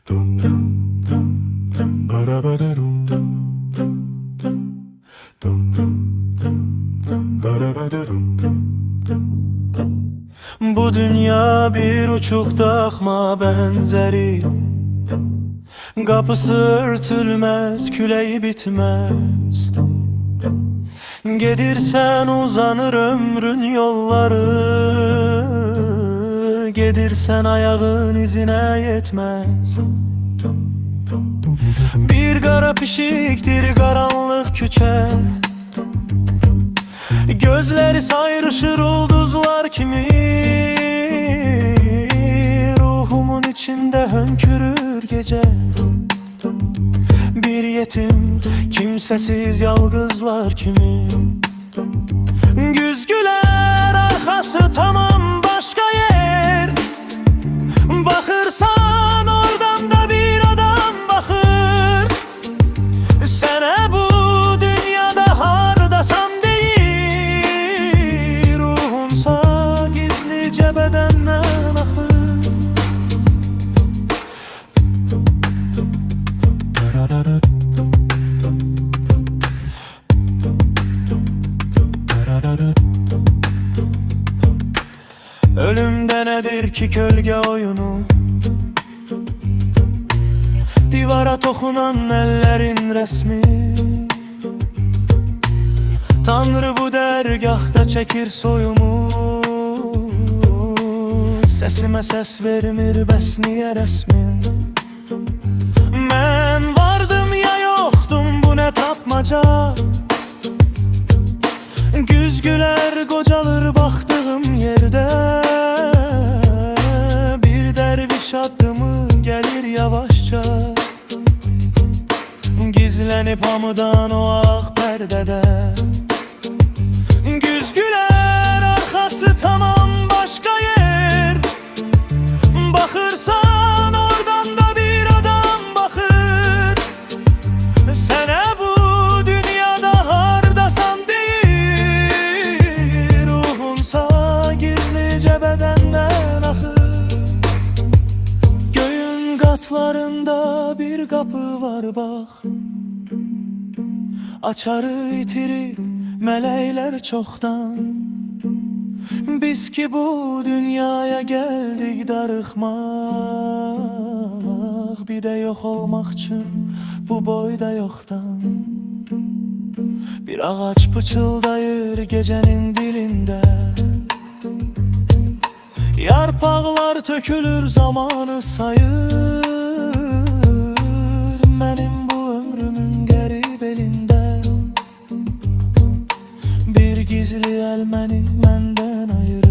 Bu dünya bir uçuk dağma benzeri, kapısı örtülmez, küleyi bitmez. Gedirsen uzanır ömrün yolları, gedirsen ayağın izine yetmez. Bir kara pişiktir karanlık küçe, gözleri sayrışır ulduzlar kimi. Ruhumun içinde hönkürür gece, bir yetim kimsesiz yalgızlar kimi. Güzgüler arkası tamam başka yer, bakırsan oradan da bir adam bakır. Sene bu dünyada hardasan değil, ruhunsa gizlice bedenden akır. Ölümde nedir ki gölge oyunu, divara dokunan ellerin resmi. Tanrı bu dergahta çekir soyumu, sesime ses vermir bəs niye resmin. Ben vardım ya yoktum, bu ne tapmaca. Güzgüler qocalır baktığım yerde, bir derviş adımı gelir yavaşça, gizlenip hamıdan o ağ perdede. Güzgüler arkası tamam başka yer, bakırsan oradan da bir adam bakır. Sene bu dünyada hardasan değil, ruhunsa gizlice bedenden akır. Göğün katlarında bir kapı var bak, açarı itirir melekler çoktan. Biz ki bu dünyaya geldik darıxmaq, bir de yok olmak için bu boyda yoktan. Bir ağaç pıçıldayır gecenin dilinde, yarpaqlar tökülür zamanı sayır. Benim bu ömrümün qərib elində bir gizli el məni məndən ayırır.